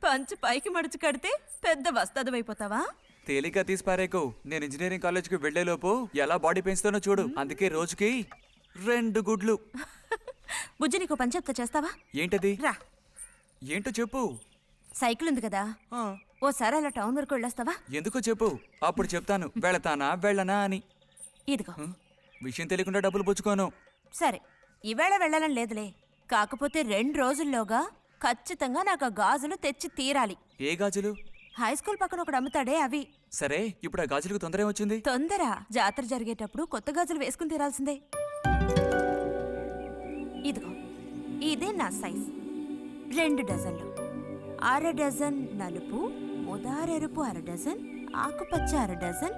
పంచు పైకి మడుచు కడితే పెద్ద వస్తాదమైపోతావా? తేలిక తీసి పారేకు. నేను ఇంజనీరింగ్ కాలేజ్కి వెళ్లేలోపు ఎలా బాడీ పెంచుతానో చూడు. అందుకే రోజుకి 2 గుడ్లు. బుజ్జి నీకు పని చెప్తా, చేస్తావా? ఏంటది? రా. ఏంటో చెప్పు. సైకిల్ ఉంది కదా, ఓసారి అలా టౌన్ వరకు వెళ్ళొస్తావా? ఎందుకో చెప్పు, అప్పుడు చెప్తాను వెళతానా వెళ్ళనా అని. ఇదిగో. విషయం తెలియకుండా డబ్బులు పుచ్చుకోను. సరే, ఈవేళ వెళ్ళాలని లేదులే. కాకపోతే 2 రోజుల్లోగా ఖచ్చితంగా నాకు ఆ గాజులు తెచ్చి తీరాలి. ఏ గాజులు? హై స్కూల్ పక్కన ఒకడు అమ్ముతాడే అవి. సరే, ఇప్పుడు ఆ గాజులకు తొందర ఏమొచ్చింది? తొందర జాతర జరిగేటప్పుడు కొత్త గాజులు వేసుకుని తీరాల్సిందే. ఇదిగో, ఇదే నా సైజ్. 2 డజన్లు. 1/2 డజన్ నలుపు, ముదారెరుపు 1/2 డజన్, ఆకుపచ్చ 1/2 డజన్.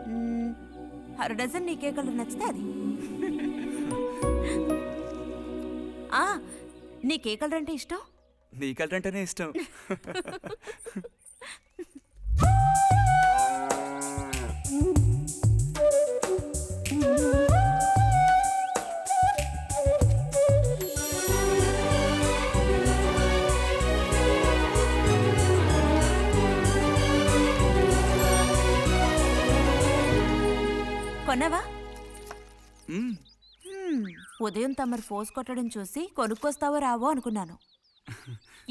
1/2 డజన్ నీకే కలర్ నచ్చితే అది. నీకే కలర్ అంటే ఇష్టం? నీ కలర్ అంటేనే ఇష్టం. కొన్నావా? ఉదయం తమరు ఫోర్స్ కొట్టడం చూసి కొనుక్కొస్తావో రావో అనుకున్నాను.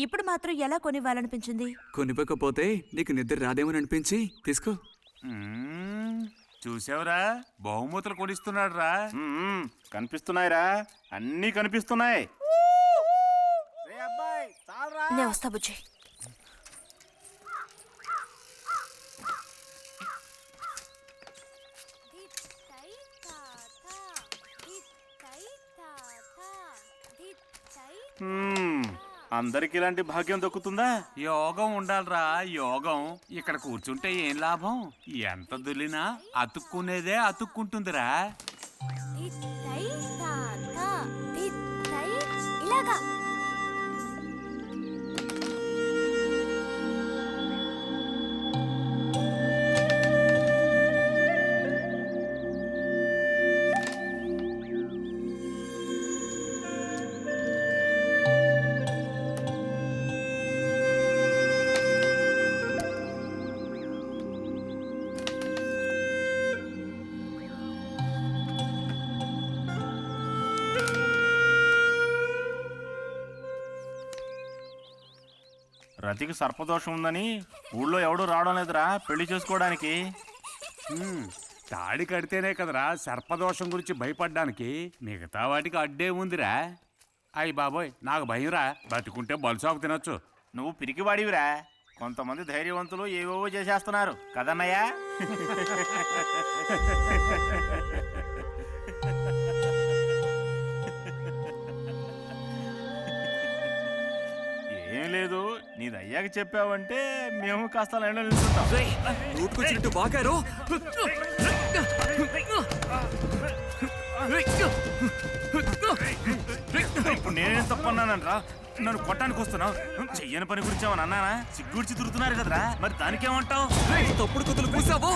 ఇప్పుడు మాత్రం ఎలా కొనివ్వాలనిపించింది? కొనిపోకపోతే నీకు నిద్ర రాదేమని అనిపించి తీసుకో. చూసావురా, బహుమతులు కొనిస్తున్నాడు రా. కనిపిస్తున్నాయిరా, అన్నీ కనిపిస్తున్నాయి. నేను వస్తా బుజ్జి. అందరికి ఇలాంటి భాగ్యం దక్కుతుందా? యోగం ఉండాలిరా, యోగం. ఇక్కడ కూర్చుంటే ఏం లాభం? ఎంత దులినా అతుక్కునేదే అతుక్కుంటుందిరా. రతికి సర్పదోషం ఉందని ఊళ్ళో ఎవడూ రావడం లేదురా పెళ్లి చేసుకోవడానికి. తాడి కడితేనే కదరా సర్పదోషం గురించి భయపడ్డానికి. మిగతా వాటికి అడ్డే ఉందిరా. అయ్యి బాబోయ్, నాకు భయంరా. బతుకుంటే బలుసాకు తినొచ్చు. నువ్వు పిరికివాడివిరా. కొంతమంది ధైర్యవంతులు ఏవేవో చేసేస్తున్నారు కదన్నయ్యా. ఏం లేదు, నీది అయ్యాక చెప్పావంటే మేము కాస్త లైన్లో నిలుచుంటాం. ఇప్పుడు నేనేం తప్పన్నానరా? నన్ను కొట్టడానికి వస్తున్నావు. చెయ్యని పని గురించి ఏమన్నా అన్నానా? సిగ్గుడిచి తిరుగుతున్నారు కదరా, మరి దానికేమంటావు? తప్పుడు కుతులు పూసావో.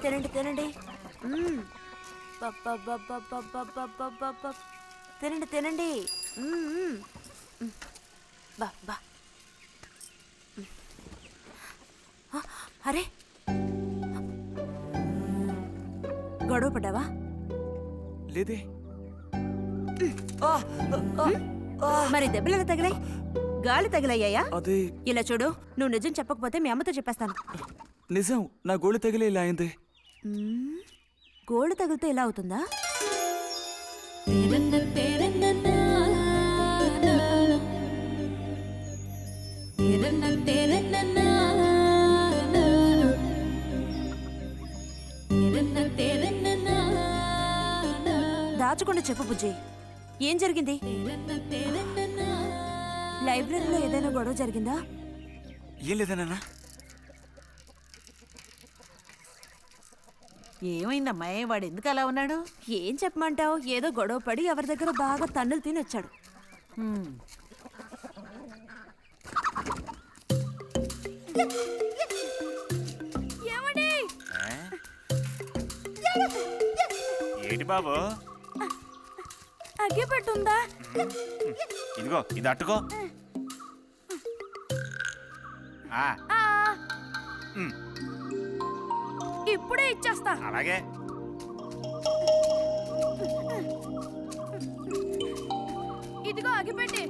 తినండి తినండి. తినండి తినండి. బా బా. గొడవ పడ్డావా? లేదే. మరి దెబ్బలు ఎలా తగిలాయి? గాలి తగిలయ్యాయా? అది ఇలా చూడు, నువ్వు నిజం చెప్పకపోతే మీ అమ్మతో చెప్పేస్తాను. నిజం, నా గోళ్ళు తగిలే ఇలా అయింది. గోళ్ళు తగిలితే ఇలా అవుతుందా? దాచకుండా చెప్పు బుజ్జి, ఏం జరిగింది? లైబ్రరీలో ఏదైనా గొడవ జరిగిందా? ఏం లేదన్నా. ఏమైందమ్మా, వాడు ఎందుకు అలా ఉన్నాడు? ఏం చెప్పమంటావు, ఏదో గొడవ పడి ఎవరి దగ్గర బాగా తన్నులు తిని వచ్చాడు. ఏంటి బాబు? అగ్గిపెట్టుందా? ఇదిగో ఇది అట్టుకో. ఇప్పుడే ఇచ్చేస్తా. అలాగే. ఇదిగో అగ్గిపెట్టి.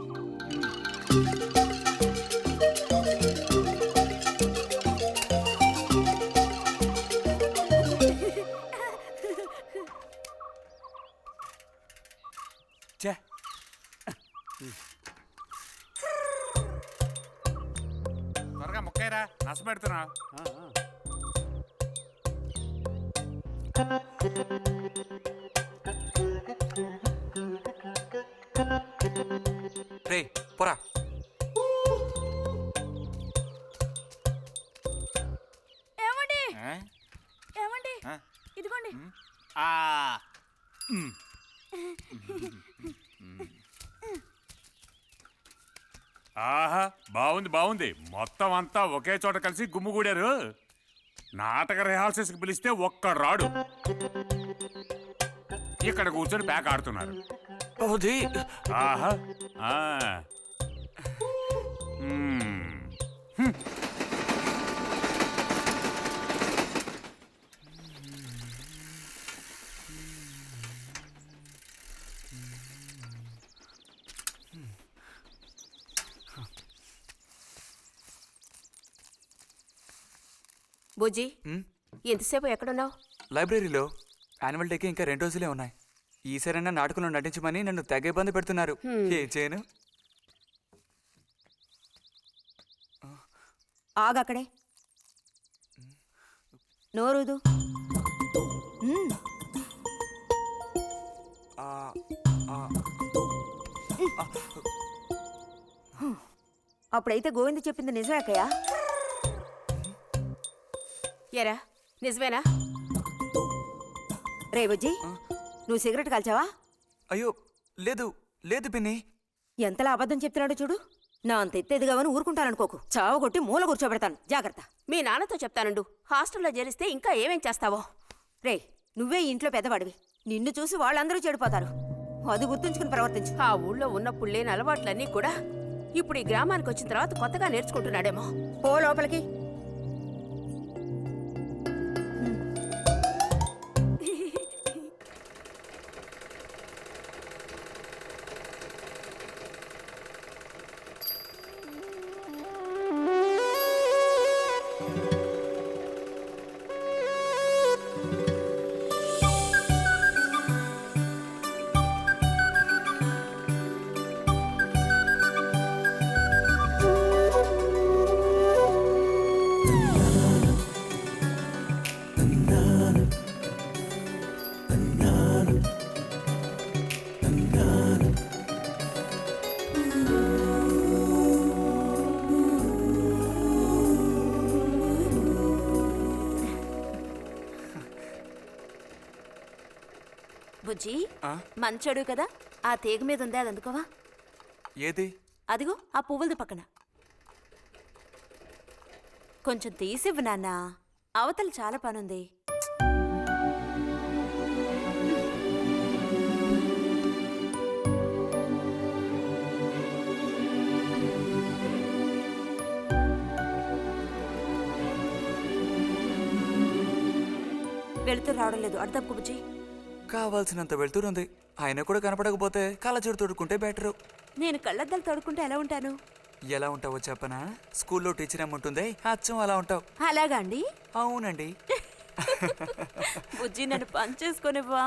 చే త్వరగా ముక్కైరా, నష్టపెడుతున్నా. రే పోరా. ఏమండి? ఏమండి? ఇదిగోండి. ఆహా, బాగుంది బాగుంది. మొత్తం అంతా ఒకే చోట కలిసి గుమ్ముగూడారు. నాటక రిహార్సల్స్కి పిలిస్తే ఒక్క రాడు. ఇక్కడ కూర్చొని ప్యాక్ ఆడుతున్నారు. ఓది ఆహా. మ్మ్. బుజ్జి, ఎంతసేపు ఎక్కడున్నావు? లైబ్రరీలో. యాన్యువల్ డేకి ఇంకా 2 రోజులే ఉన్నాయి. ఈసారైనా నాటకంలో నటించమని నన్ను తెగ ఇబ్బంది పెడుతున్నారు. ఏం చేయను? ఆగక్కడే, నోరుదు. అప్పుడైతే గోవింద చెప్పింది నిజమే అక్కయ్యా? ఎరా, నిజమేనా? రే బుజ్జి, నువ్వు సిగరెట్ కాల్చావా? అయ్యో లేదు లేదు పిన్ని. ఎంతలా అబద్ధం చెప్తున్నాడో చూడు. నా అంత ఎత్తేదిగావని ఊరుకుంటాననుకోకు. చావగొట్టి మూల కూర్చోబెడతాను, జాగ్రత్త. మీ నాన్నతో చెప్తానుండు. హాస్టల్లో చేరిస్తే ఇంకా ఏమేం చేస్తావో. రే, నువ్వే ఇంట్లో పెద్దవాడివి. నిన్ను చూసి వాళ్ళందరూ చెడిపోతారు. అది గుర్తుంచుకుని ప్రవర్తించు. ఆ ఊళ్ళో ఉన్నప్పుడు లేని అలవాట్లన్నీ కూడా ఇప్పుడు ఈ గ్రామానికి వచ్చిన తర్వాత కొత్తగా నేర్చుకుంటున్నాడేమో. పో లోపలికి. బుజ్జి, మంచోడు కదా, ఆ తీగ మీద ఉంది, అది అందుకోవా? ఏది? అదిగో ఆ పువ్వులది పక్కన. కొంచెం తీసివ్వు నాన్న, అవతల చాలా పనుంది. వెళ్తూ రావడం లేదు అటు తప్పుకు బుజ్జి. కావాల్సినంత వెళ్తురుంది. ఆయన కూడా కనపడకపోతే కళ్ళజోడు తొడుక్కుంటే బెటరు. నేను కళ్ళద్దాలు తొడుక్కుంటే ఎలా ఉంటాను? ఎలా ఉంటావో చెప్పనా? స్కూల్లో టీచర్ ఏముంటుంది, అచ్చం అలా ఉంటావు. అలాగా అండి? అవునండి. బుజ్జి నన్ను పని చేసుకునివ్వా.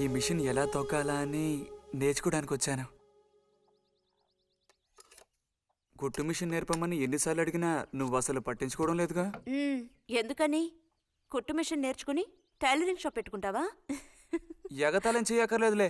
ఈ మిషన్ ఎలా తొక్కాలా అని నేర్చుకోవడానికి వచ్చాను. కుట్టు మిషన్ నేర్పమని ఎన్నిసార్లు అడిగినా నువ్వు అసలు పట్టించుకోవడం లేదుగా. ఎందుకని? కుట్టు మిషన్ నేర్చుకుని టైలరింగ్ షాప్ పెట్టుకుంటావా? ఎగతాళం చేయక్కర్లేదులే.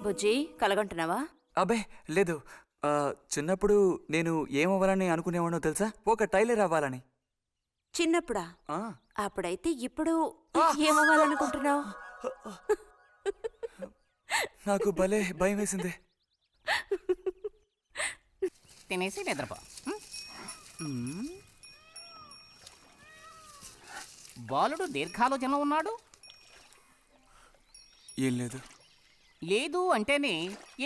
బుజ్జి కలగంటున్నావా? అబ్బే లేదు. చిన్నప్పుడు నేను ఏమవ్వాలని అనుకునేవాడో తెలుసా? ఒక టైలర్ అవ్వాలని. చిన్నప్పుడా? ఆ, అప్పుడైతే ఇప్పుడు ఏమవ్వాలనుకుంటున్నావు? నాకు భలే భయం వేసింది. తినేసి నిద్రపో. బాలుడు దీర్ఘాలోచనలో ఉన్నాడు. ఏం లేదు. లేదు అంటేనే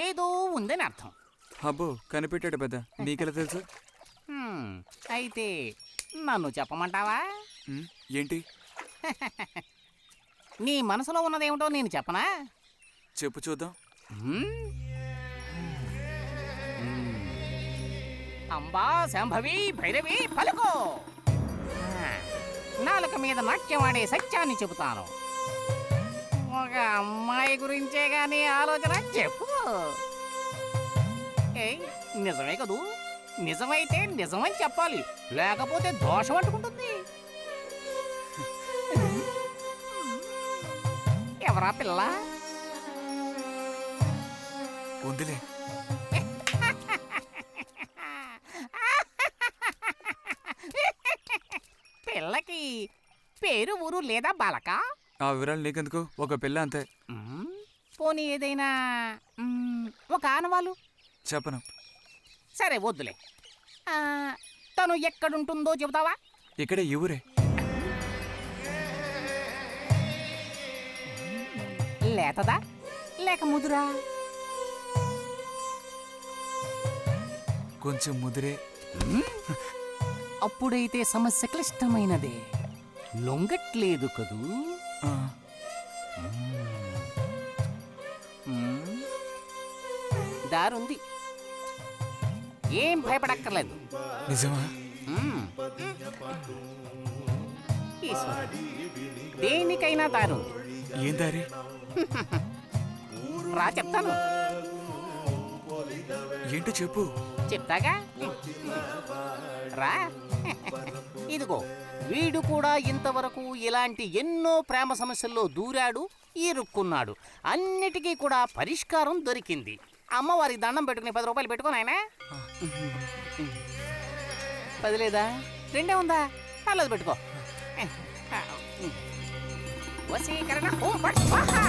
ఏదో ఉందని అర్థం. అబ్బో కనిపెట్టాడు పెద్ద. నీకెలా తెలుసు? అయితే నన్ను చెప్పమంటావా? ఏంటి? నీ మనసులో ఉన్నదేమిటో నేను చెప్పనా? చెప్పు చూద్దాం. అంబా శాంభవి భైరవి పలుకో. నాలుక మీద నాట్యమాడే సత్యాన్ని చెబుతాను. ఒక అమ్మాయి గురించే గానీ ఆలోచన చెప్పు. ఏయ్ నిజమే కదూ? నిజమైతే నిజమని చెప్పాలి, లేకపోతే దోషం అంటుకుంటుంది. ఎవరా పిల్ల? ఉందిలే. పిల్లకి పేరు ఊరు లేదా బాలక? ఆ వివరాలు నీకెందుకు? ఒక పిల్ల అంతే. పోనీ ఏదైనా ఒక ఆనవాలు? చెప్పను. సరే వద్దులే. తను ఎక్కడుంటుందో చెబుతావా? ఇక్కడే ఈ ఊరే. లేతదా లేక ముదురా? కొంచెం ముదిరే. అప్పుడైతే సమస్య క్లిష్టమైనదే. లొంగట్లేదు కదూ? ఆ, దారుంది, ఏం భయపడక్కర్లేదు. నిజమా? ఈశ్వరుడు, దేనికైనా దారుంది. ఏం దారి? రా చెప్తాను. ఏంటో చెప్పు. చెప్తాగా రా. ఇదిగో వీడు కూడా ఇంతవరకు ఇలాంటి ఎన్నో ప్రేమ సమస్యల్లో దూరాడు, ఇరుక్కున్నాడు. అన్నిటికీ కూడా పరిష్కారం దొరికింది. అమ్మవారికి దండం పెట్టుకుని 10 రూపాయలు పెట్టుకోనాయనా. 10 లేదా? 2 ఉందా? పర్లేదు పెట్టుకో. వశీకరణ ఓం ఫట్ స్వాహా.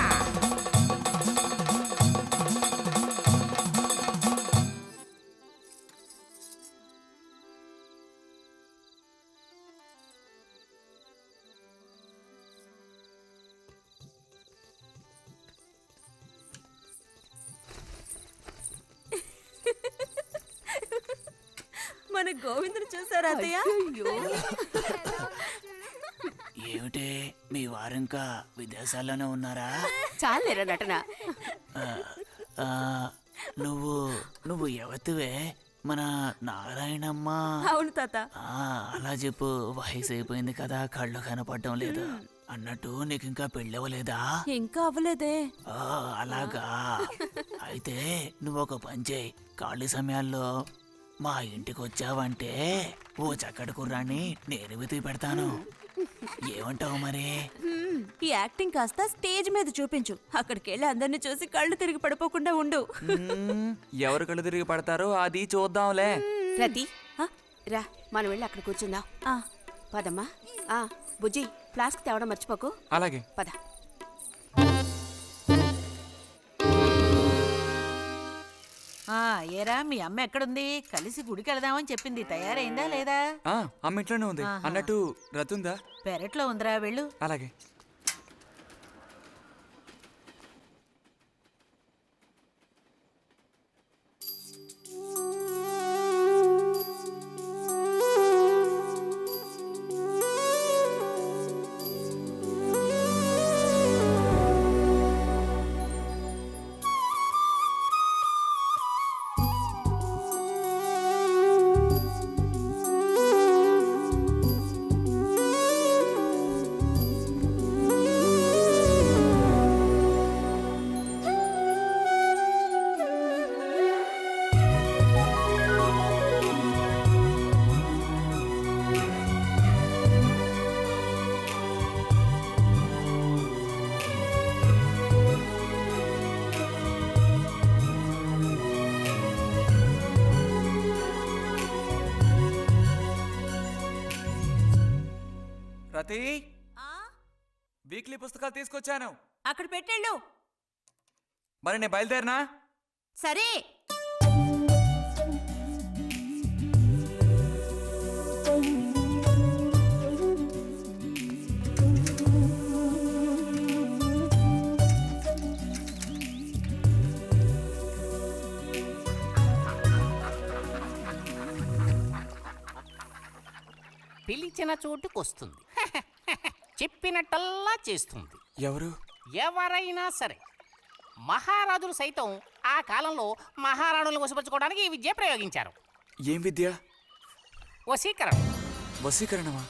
మన గోవిందుని చూసారా అత్తయ్య? ఏమిటే మీ వారింకా విదేశాల్లోనే ఉన్నారా? చాలేరా నటన. నువ్వు నువ్వు ఎవతివే? మన నారాయణమ్మ అవును తాత. ఆ, అలా చెప్పు. వయసు అయిపోయింది కదా, కళ్ళు కనపడటం లేదు. అన్నట్టు నీకు ఇంకా పెళ్ళవలేదా? ఇంకా అవ్వలేదే. ఆ, అలాగా. అయితే నువ్వు ఒక పని చేయి. ఖాళీ సమయాల్లో మా ఇంటికి వచ్చావంటే ఓ చక్కటి కుర్రాన్ని నేను వెతికి పెడతాను. ఏమంటావు మరి? ఈ యాక్టింగ్ కాస్త స్టేజ్ మీద చూపించు. అక్కడికి వెళ్ళి అందరిని చూసి కళ్ళు తిరిగి పడిపోకుండా ఉండు. ఎవరు కళ్ళు తిరిగి పడతారో అది చూద్దాంలే. రతి రా, మనం వెళ్ళి అక్కడ కూర్చుందాం. ఆ, పదమ్మా. బుజ్జి, ఫ్లాస్క్ తేవడం మర్చిపోకు. అలాగే. పద. ఏరా మీ అమ్మ ఎక్కడుంది? కలిసి గుడికి వెళదామని చెప్పింది. తయారైందా లేదా? అమ్మ ఇంట్లోనే ఉంది. ఆహా. అన్నట్టు రతుందా? పెరట్లో ఉందిరా, వెళ్ళు. అలాగే. రతి, వీక్లీ పుస్తకాలు తీసుకొచ్చాను. అక్కడ పెట్టేళ్ళు. మరి నేను బయలుదేరినా? సరే. పిలిచిన చోటుకొస్తుంది. చెప్పినట్టల్లా చేస్తుంది. ఎవరు? ఎవరైనా సరే. మహారాజులు సైతం ఆ కాలంలో మహారాణులను వశపరచుకోవడానికి ఈ విద్య ప్రయోగించారు. ఏం విద్య? వశీకరణం. వశీకరణమా?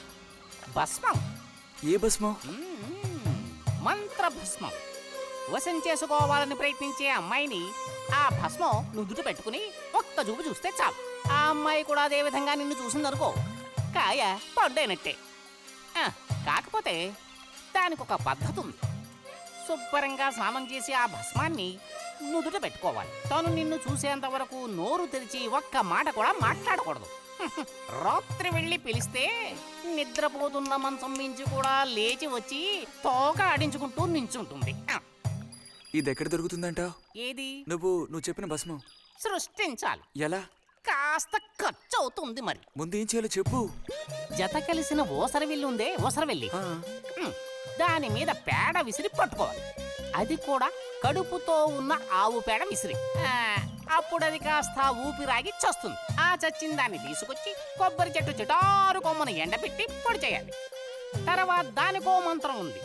భస్మం. ఏ భస్మం? మంత్రభస్మం. వశం చేసుకోవాలని ప్రయత్నించే అమ్మాయిని ఆ భస్మం నుదుట పెట్టుకుని ఒక్క చూపు చూస్తే చాలు. ఆ అమ్మాయి కూడా అదే విధంగా నిన్ను చూసిందనుకో, కాయ పడ్డైనట్టే. కాకపోతే దానికి ఒక పద్ధతి ఉంది. శుభ్రంగా స్నానం చేసి ఆ భస్మాన్ని నుదుట పెట్టుకోవాలి. తను నిన్ను చూసేంత వరకు నోరు తెరిచి ఒక్క మాట కూడా మాట్లాడకూడదు. రాత్రి వెళ్ళి పిలిస్తే నిద్రపోతున్న మంచం మించి కూడా లేచి వచ్చి తోక ఆడించుకుంటూ నించుంటుంది. ఇది ఎక్కడ దొరుకుతుందంటావు? ఏది? నువ్వు చెప్పిన భస్మం సృష్టించాలి. ఎలా? కాస్త ఖర్చు అవుతుంది మరి. ముందు ఏం చేయాలో చెప్పు. జత కలిసిన ఓసరవెల్లి ఉందే, ఓసరవెల్లి, దాని మీద పేడ విసిరి పట్టుకోవాలి. అది కూడా కడుపుతో ఉన్న ఆవు పేడ విసిరి. అప్పుడు అది కాస్త ఊపిరాగి చస్తుంది. ఆ చచ్చిన దాన్ని తీసుకొచ్చి కొబ్బరి చెట్టు చిటారు కొమ్మను ఎండబెట్టి పొడి చేయాలి. తర్వాత దానికో మంత్రం ఉంది,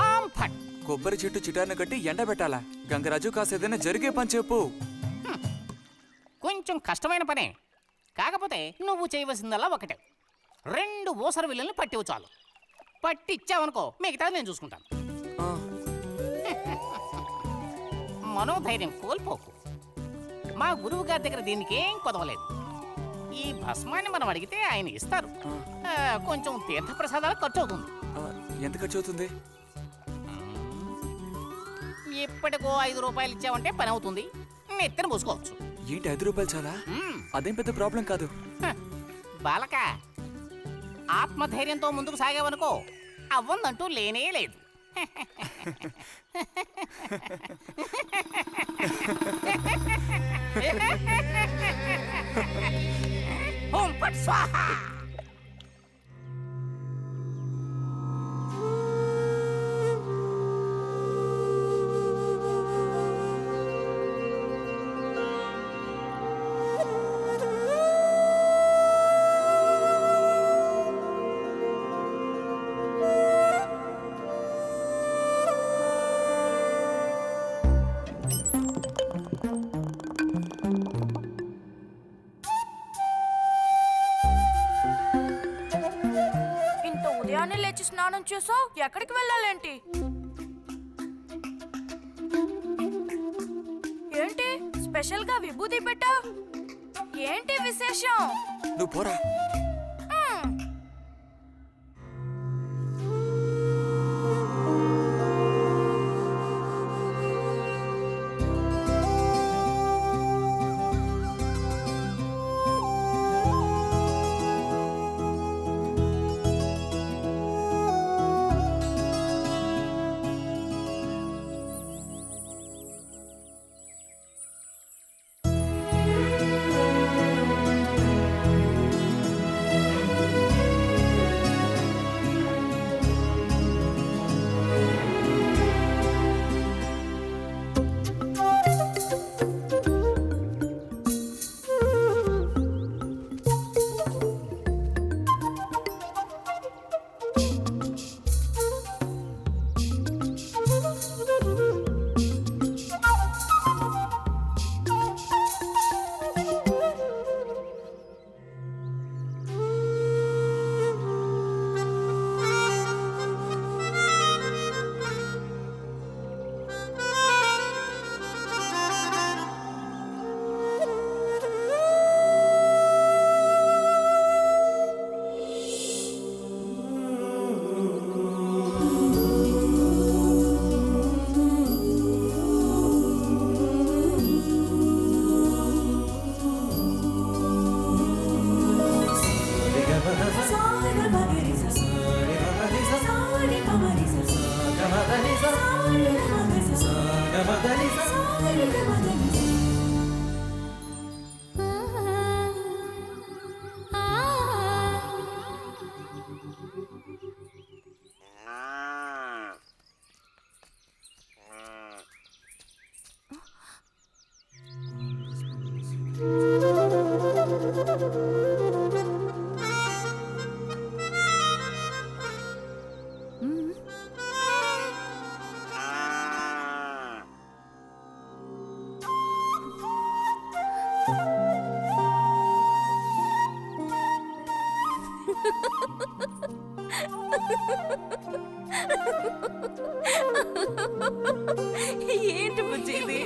ఆం ఫట్. కొబ్బరి చెట్టు చిటాన్ని కట్టి ఎండ పెట్టాలా? గంగరాజు కాసేదైనా జరిగే పని చెప్పు. కొంచెం కష్టమైన పనే. కాకపోతే నువ్వు చేయవలసిందల్లా ఒకటే, 2 ఊసర విల్లుల్ని పట్టివు చాలు. పట్టిచ్చావనుకో, మిగతాది నేను చూసుకుంటాను. మనోధైర్యం కోల్పోకు. మా గురువు గారి దగ్గర దీనికి ఏం కొదవలేదు. ఈ భస్మాన్ని మనం అడిగితే ఆయన ఇస్తారు. కొంచెం తీర్థప్రసాదాలు ఖర్చు అవుతుంది. ఎంత ఖర్చు అవుతుంది? ఇప్పటికో 5 రూపాయలు ఇచ్చావంటే పని అవుతుంది. నెత్తిన పూసుకోవచ్చు. ఏంటి 5 రూపాయలు చాలా? అదేం పెద్ద ప్రాబ్లం కాదు. బాలక, ఆత్మధైర్యంతో ముందుకు సాగావనుకో, అవ్వందంటూ లేనే లేదు. ఓం ఫట్ స్వాహా. స్నానం చేసావు, ఎక్కడికి వెళ్ళాలేంటి? ఏంటి స్పెషల్ గా విభూతి పెట్టావు? ఏంటి విశేషం? నువ్వు పోరా. ఏంటి బుజ్జి ఇది?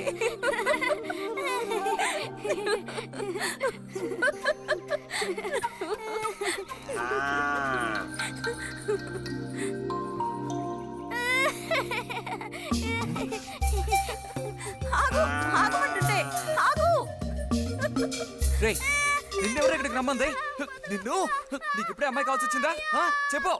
ఆగు, ఆగమంటుంటే ఆగు. రేయ్, నిన్నెవరు ఇక్కడికి రమ్మంది? నిన్ను నీకు ఇప్పుడే అమ్మాయి కావాల్సి వచ్చిందా? చెప్పు.